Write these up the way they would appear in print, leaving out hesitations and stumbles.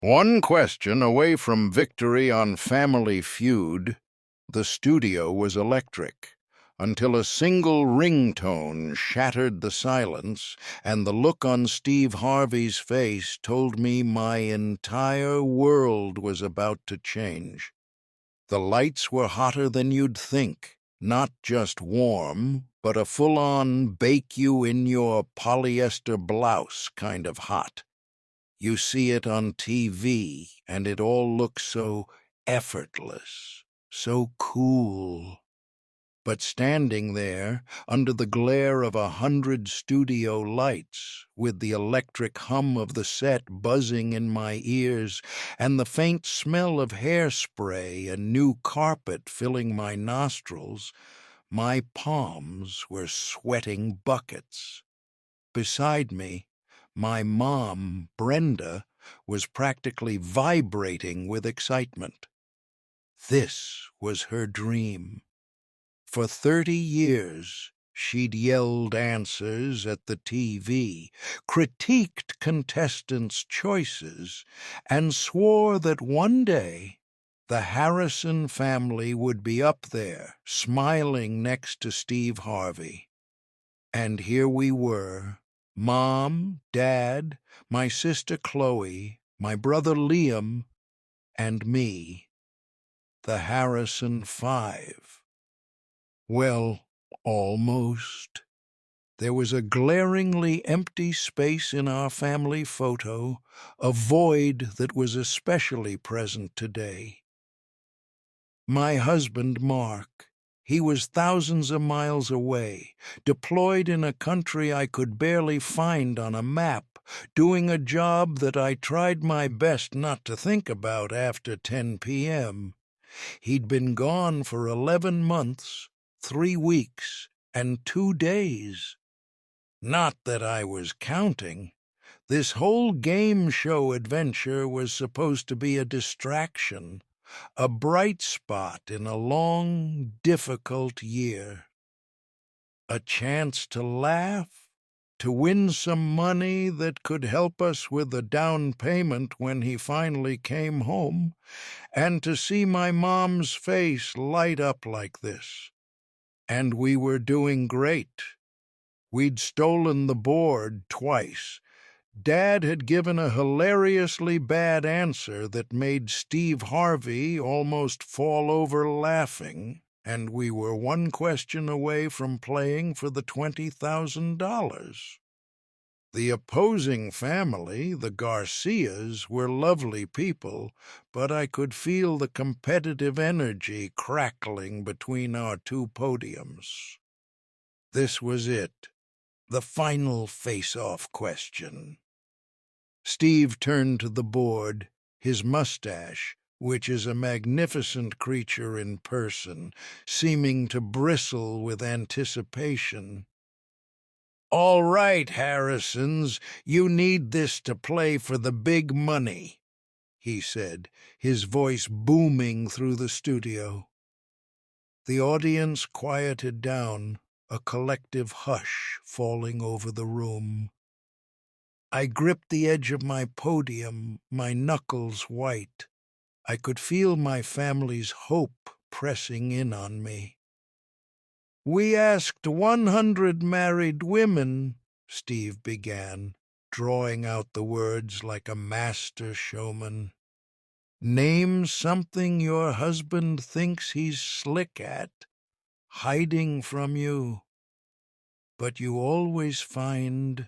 One question away from victory on Family Feud, the studio was electric, until a single ringtone shattered the silence, and the look on Steve Harvey's face told me my entire world was about to change. The lights were hotter than you'd think, not just warm, but a full-on bake-you-in-your-polyester blouse kind of hot. You see it on TV, and it all looks so effortless, so cool. But standing there, under the glare of 100 studio lights, with the electric hum of the set buzzing in my ears, and the faint smell of hairspray and new carpet filling my nostrils, my palms were sweating buckets. Beside me, my mom, Brenda, was practically vibrating with excitement. This was her dream. For 30 years, she'd yelled answers at the TV, critiqued contestants' choices, and swore that one day the Harrison family would be up there, smiling next to Steve Harvey. And here we were, Mom, Dad, my sister Chloe, my brother Liam, and me, the Harrison Five. Well, almost. There was a glaringly empty space in our family photo, a void that was especially present today. My husband, Mark, he was thousands of miles away, deployed in a country I could barely find on a map, doing a job that I tried my best not to think about after 10 p.m. He'd been gone for 11 months, 3 weeks, and 2 days. Not that I was counting. This whole game show adventure was supposed to be a distraction, a bright spot in a long, difficult year. A chance to laugh, to win some money that could help us with the down payment when he finally came home, and to see my mom's face light up like this. And we were doing great. We'd stolen the board twice. Dad had given a hilariously bad answer that made Steve Harvey almost fall over laughing, and we were one question away from playing for the $20,000. The opposing family, the Garcias, were lovely people, but I could feel the competitive energy crackling between our two podiums. This was it, the final face-off question. Steve turned to the board, his mustache, which is a magnificent creature in person, seeming to bristle with anticipation. "All right, Harrisons, you need this to play for the big money," he said, his voice booming through the studio. The audience quieted down, a collective hush falling over the room. I gripped the edge of my podium, my knuckles white. I could feel my family's hope pressing in on me. "We asked 100 married women," Steve began, drawing out the words like a master showman. "Name something your husband thinks he's slick at, hiding from you. But you always find..."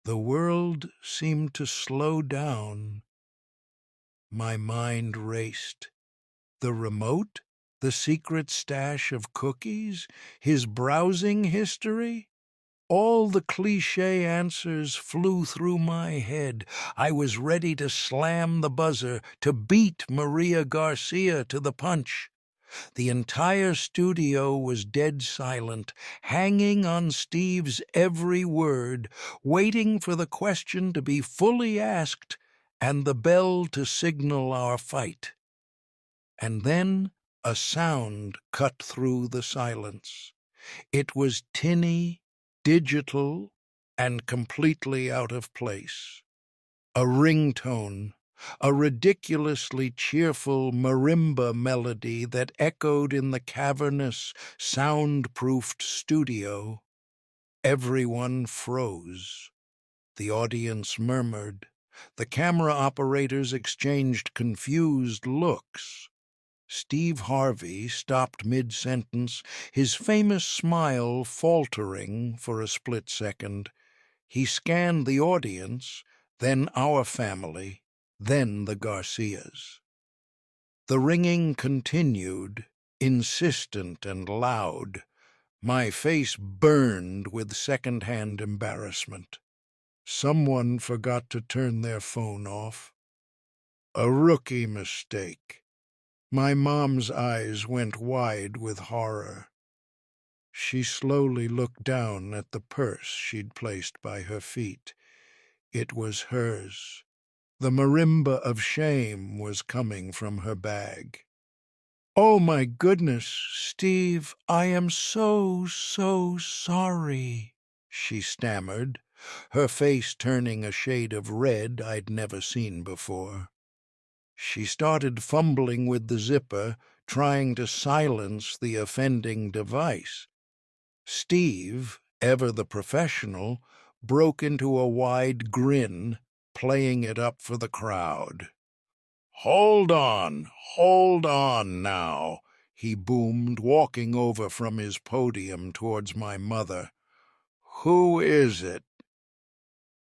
The world seemed to slow down. My mind raced. The remote? The secret stash of cookies? His browsing history? All the cliché answers flew through my head. I was ready to slam the buzzer, to beat Maria Garcia to the punch. The entire studio was dead silent, hanging on Steve's every word, waiting for the question to be fully asked and the bell to signal our fight. And then a sound cut through the silence. It was tinny, digital, and completely out of place. A ringtone, a ridiculously cheerful marimba melody that echoed in the cavernous, soundproofed studio. Everyone froze. The audience murmured. The camera operators exchanged confused looks. Steve Harvey stopped mid-sentence, his famous smile faltering for a split second. He scanned the audience, then our family, then the Garcias. The ringing continued, insistent and loud. My face burned with second-hand embarrassment. Someone forgot to turn their phone off. A rookie mistake. My mom's eyes went wide with horror. She slowly looked down at the purse she'd placed by her feet. It was hers. The marimba of shame was coming from her bag. "Oh, my goodness, Steve, I am so sorry," she stammered, her face turning a shade of red I'd never seen before. She started fumbling with the zipper, trying to silence the offending device. Steve, ever the professional, broke into a wide grin, playing it up for the crowd. Hold on now," he boomed, walking over from his podium towards my mother. "Who is it?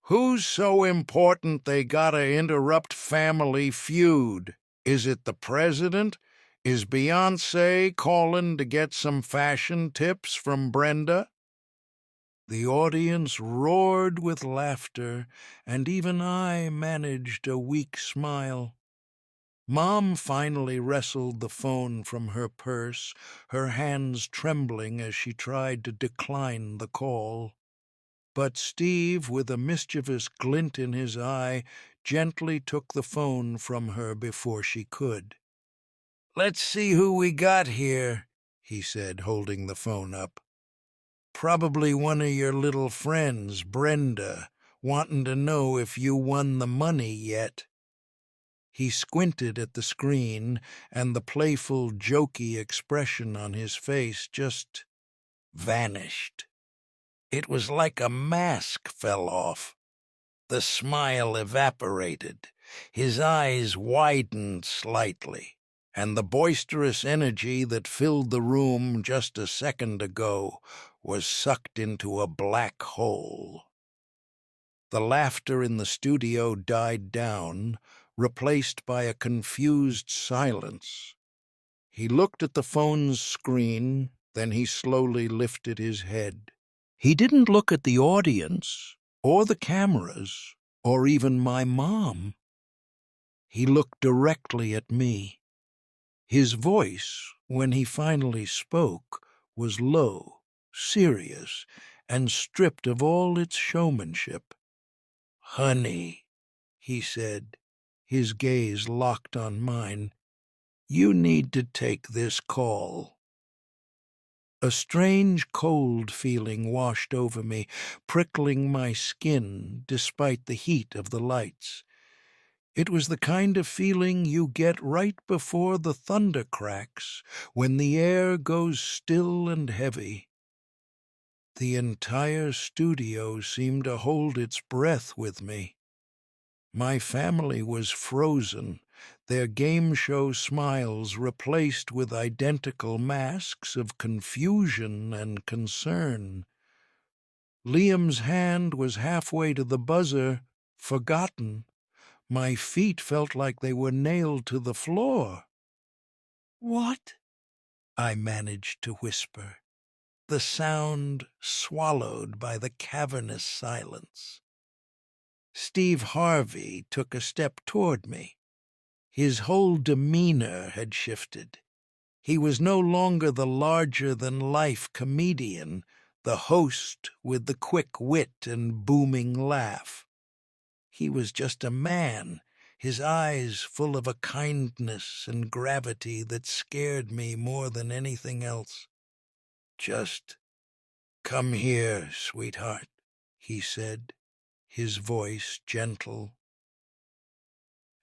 Who's so important they gotta interrupt family feud? Is it the president? Is Beyoncé calling to get some fashion tips from Brenda?" The audience roared with laughter, and even I managed a weak smile. Mom finally wrestled the phone from her purse, her hands trembling as she tried to decline the call. But Steve, with a mischievous glint in his eye, gently took the phone from her before she could. "Let's see who we got here," he said, holding the phone up. "Probably one of your little friends, Brenda, wanting to know if you won the money yet." He squinted at the screen, and the playful, jokey expression on his face just vanished. It was like a mask fell off. The smile evaporated, his eyes widened slightly, and the boisterous energy that filled the room just a second ago was sucked into a black hole. The laughter in the studio died down, replaced by a confused silence. He looked at the phone's screen, then he slowly lifted his head. He didn't look at the audience, or the cameras, or even my mom. He looked directly at me. His voice, when he finally spoke, was low, serious, and stripped of all its showmanship. "Honey," he said, his gaze locked on mine, "you need to take this call." A strange cold feeling washed over me, prickling my skin despite the heat of the lights. It was the kind of feeling you get right before the thunder cracks, when the air goes still and heavy. The entire studio seemed to hold its breath with me. My family was frozen, their game show smiles replaced with identical masks of confusion and concern. Liam's hand was halfway to the buzzer, forgotten. My feet felt like they were nailed to the floor. "What?" I managed to whisper, the sound swallowed by the cavernous silence. Steve Harvey took a step toward me. His whole demeanor had shifted. He was no longer the larger-than-life comedian, the host with the quick wit and booming laugh. He was just a man, his eyes full of a kindness and gravity that scared me more than anything else. "Just come here, sweetheart," he said, his voice gentle.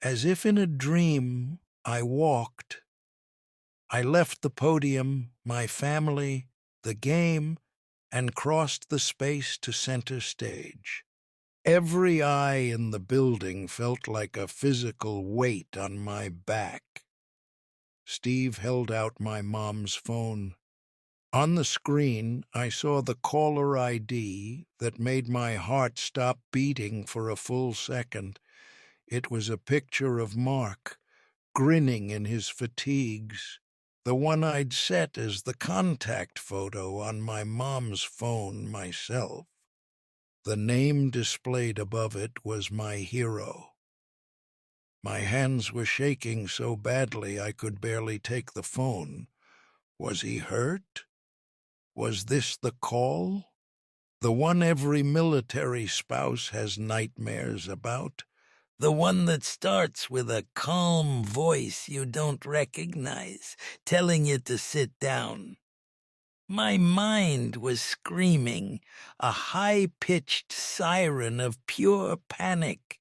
As if in a dream, I walked. I left the podium, my family, the game, and crossed the space to center stage. Every eye in the building felt like a physical weight on my back. Steve held out my mom's phone. On the screen, I saw the caller ID that made my heart stop beating for a full second. It was a picture of Mark, grinning in his fatigues, the one I'd set as the contact photo on my mom's phone myself. The name displayed above it was my hero. My hands were shaking so badly I could barely take the phone. Was he hurt? Was this the call? The one every military spouse has nightmares about? The one that starts with a calm voice you don't recognize, telling you to sit down. My mind was screaming, a high-pitched siren of pure panic.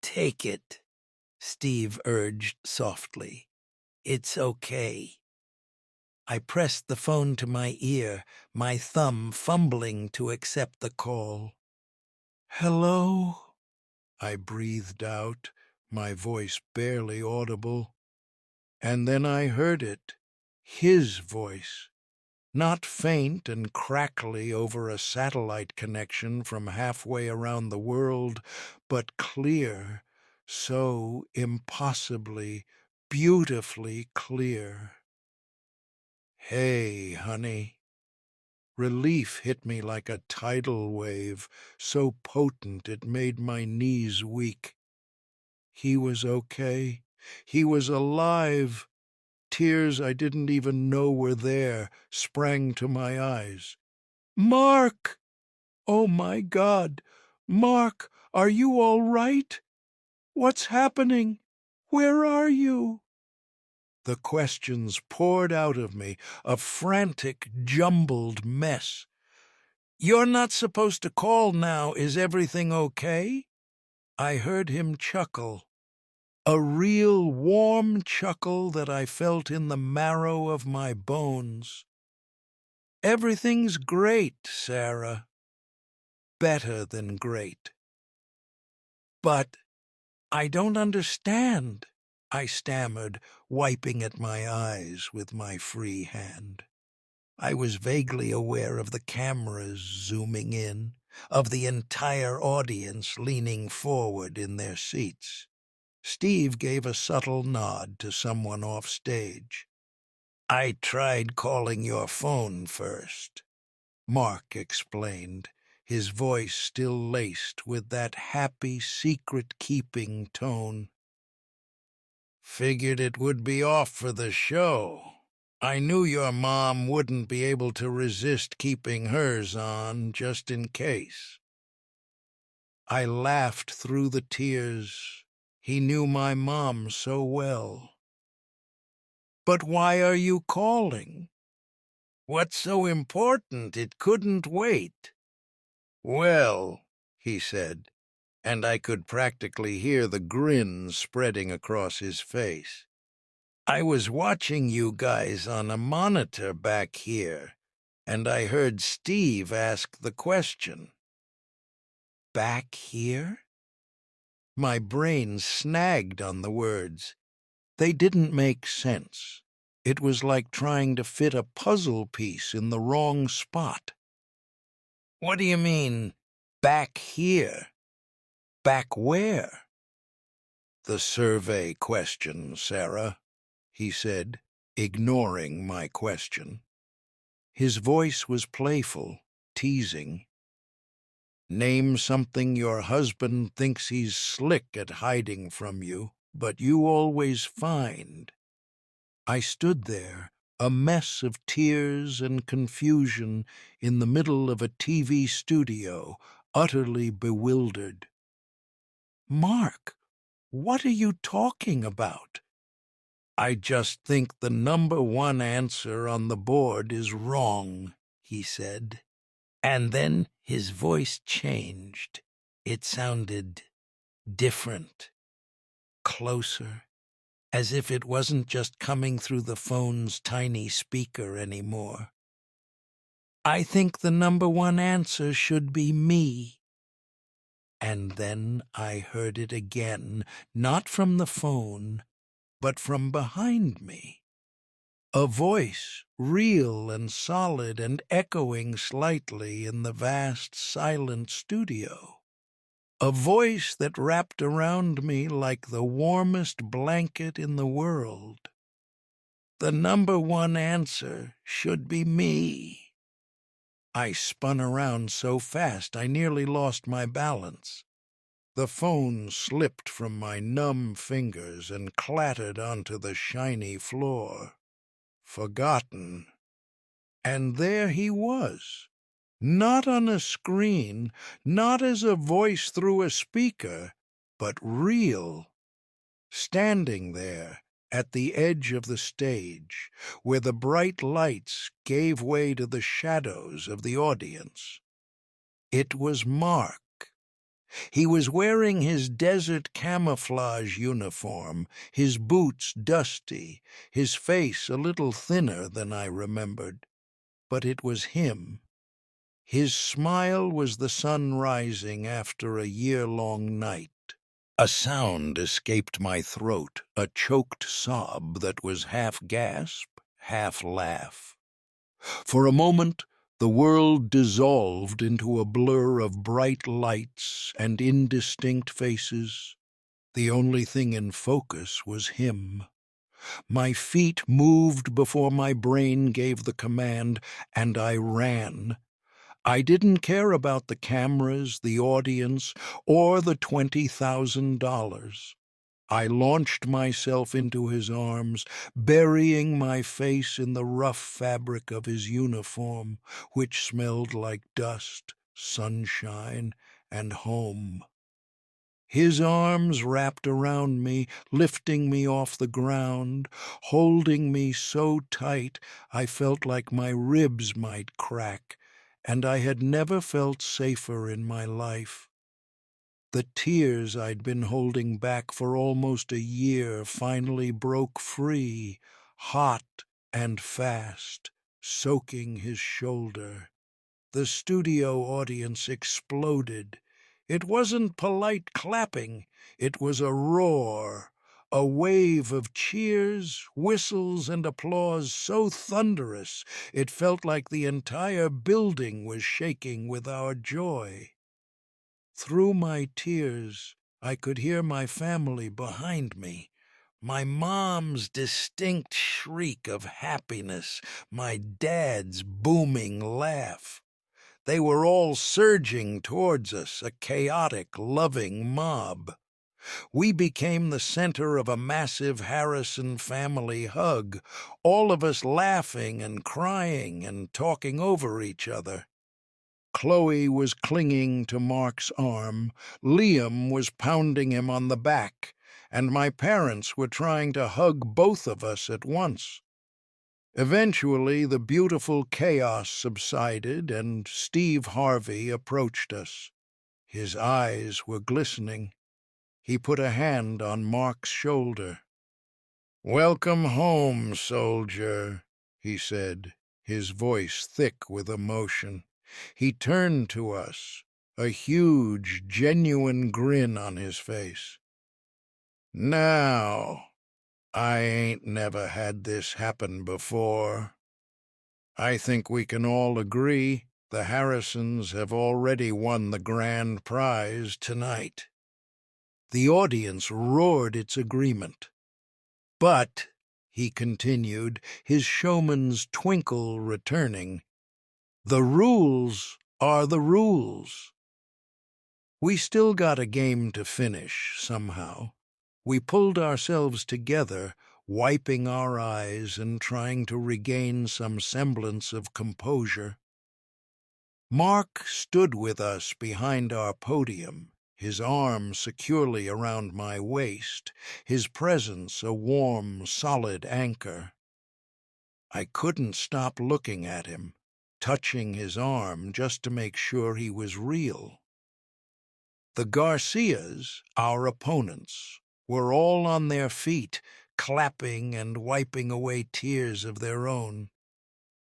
"Take it," Steve urged softly. "It's okay." I pressed the phone to my ear, my thumb fumbling to accept the call. "Hello?" I breathed out, my voice barely audible. And then I heard it, his voice, not faint and crackly over a satellite connection from halfway around the world, but clear, so impossibly, beautifully clear. "Hey, honey." Relief hit me like a tidal wave, so potent it made my knees weak. He was okay. He was alive. Tears I didn't even know were there sprang to my eyes. "Mark! Oh, my God! Mark, are you all right? What's happening? Where are you?" The questions poured out of me, a frantic, jumbled mess. "You're not supposed to call now. Is everything okay?" I heard him chuckle. A real warm chuckle that I felt in the marrow of my bones. "Everything's great, Sarah. Better than great." "But I don't understand," I stammered, wiping at my eyes with my free hand. I was vaguely aware of the cameras zooming in, of the entire audience leaning forward in their seats. Steve gave a subtle nod to someone off stage. "I tried calling your phone first," Mark explained, his voice still laced with that happy secret-keeping tone. "Figured it would be off for the show. I knew your mom wouldn't be able to resist keeping hers on, just in case." I laughed through the tears. He knew my mom so well. "But why are you calling?" "What's so important it couldn't wait?" "Well," he said, and I could practically hear the grin spreading across his face, "I was watching you guys on a monitor back here, and I heard Steve ask the question." "Back here?" My brain snagged on the words. They didn't make sense. It was like trying to fit a puzzle piece in the wrong spot. "What do you mean, back here? Back where?" "The survey question, Sarah," he said, ignoring my question. His voice was playful, teasing. "Name something your husband thinks he's slick at hiding from you, but you always find." I stood there, a mess of tears and confusion, in the middle of a TV studio, utterly bewildered. "Mark, what are you talking about?" "I just think the number one answer on the board is wrong," he said. And then his voice changed. It sounded different. closer, as if it wasn't just coming through the phone's tiny speaker anymore. "I think the number one answer should be me." And then I heard it again, not from the phone, but from behind me. A voice, real and solid and echoing slightly in the vast, silent studio. A voice that wrapped around me like the warmest blanket in the world. The number one answer should be me. I spun around so fast I nearly lost my balance. The phone slipped from my numb fingers and clattered onto the shiny floor. Forgotten. And there he was. Not on a screen, not as a voice through a speaker, but real. Standing there, at the edge of the stage, where the bright lights gave way to the shadows of the audience. It was Mark. He was wearing his desert camouflage uniform, his boots dusty, his face a little thinner than I remembered. But it was him. His smile was the sun rising after a year-long night. A sound escaped my throat, a choked sob that was half gasp, half laugh. For a moment, the world dissolved into a blur of bright lights and indistinct faces. The only thing in focus was him. My feet moved before my brain gave the command, and I ran. I didn't care about the cameras, the audience, or the $20,000. I launched myself into his arms, burying my face in the rough fabric of his uniform, which smelled like dust, sunshine, and home. His arms wrapped around me, lifting me off the ground, holding me so tight I felt like my ribs might crack, and I had never felt safer in my life. The tears I'd been holding back for almost a year finally broke free, hot and fast, soaking his shoulder. The studio audience exploded. It wasn't polite clapping, it was a roar, a wave of cheers, whistles, and applause so thunderous it felt like the entire building was shaking with our joy. Through my tears, I could hear my family behind me. My mom's distinct shriek of happiness, my dad's booming laugh. They were all surging towards us, a chaotic, loving mob. We became the center of a massive Harrison family hug, all of us laughing and crying and talking over each other. Chloe was clinging to Mark's arm, Liam was pounding him on the back, and my parents were trying to hug both of us at once. Eventually, the beautiful chaos subsided, and Steve Harvey approached us. His eyes were glistening. He put a hand on Mark's shoulder. "Welcome home, soldier," he said, his voice thick with emotion. He turned to us, a huge, genuine grin on his face. "Now, I ain't never had this happen before. I think we can all agree the Harrisons have already won the grand prize tonight." The audience roared its agreement. "But," he continued, his showman's twinkle returning, "the rules are the rules." We still got a game to finish, somehow. We pulled ourselves together, wiping our eyes and trying to regain some semblance of composure. Mark stood with us behind our podium, his arm securely around my waist, his presence a warm, solid anchor. I couldn't stop looking at him, touching his arm just to make sure he was real. The Garcias, our opponents, were all on their feet, clapping and wiping away tears of their own.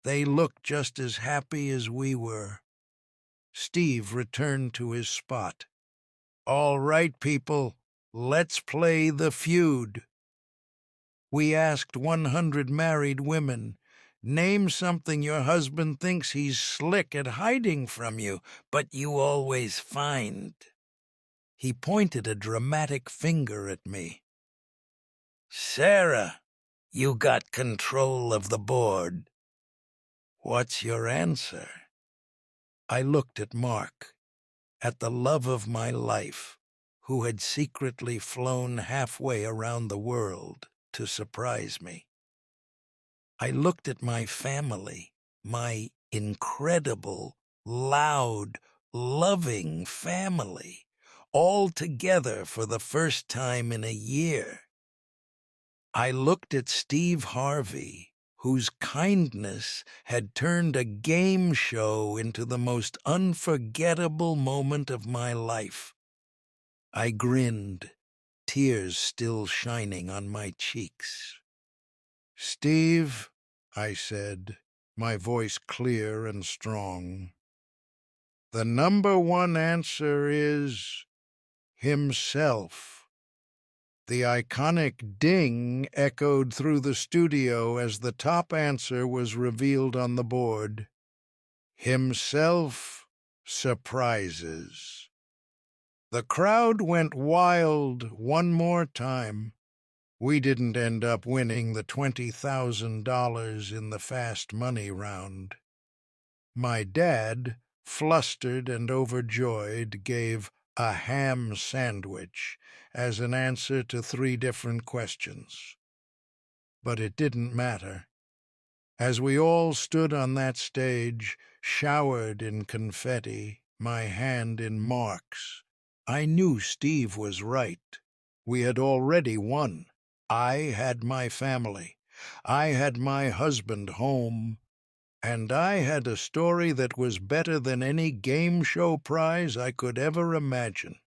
They looked just as happy as we were. Steve returned to his spot. "All right, people, let's play the feud." We asked 100 married women, "Name something your husband thinks he's slick at hiding from you, but you always find." He pointed a dramatic finger at me. "Sarah, you got control of the board. What's your answer?" I looked at Mark, at the love of my life, who had secretly flown halfway around the world to surprise me. I looked at my family, my incredible, loud, loving family, all together for the first time in a year. I looked at Steve Harvey, whose kindness had turned a game show into the most unforgettable moment of my life. I grinned, tears still shining on my cheeks. "Steve," I said, my voice clear and strong, "the number one answer is himself." The iconic ding echoed through the studio as the top answer was revealed on the board. Himself surprises. The crowd went wild one more time. We didn't end up winning the $20,000 in the fast money round. My dad, flustered and overjoyed, gave a ham sandwich as an answer to 3 different questions. But it didn't matter. As we all stood on that stage, showered in confetti, my hand in Mark's, I knew Steve was right. We had already won. I had my family. I had my husband home. And I had a story that was better than any game show prize I could ever imagine.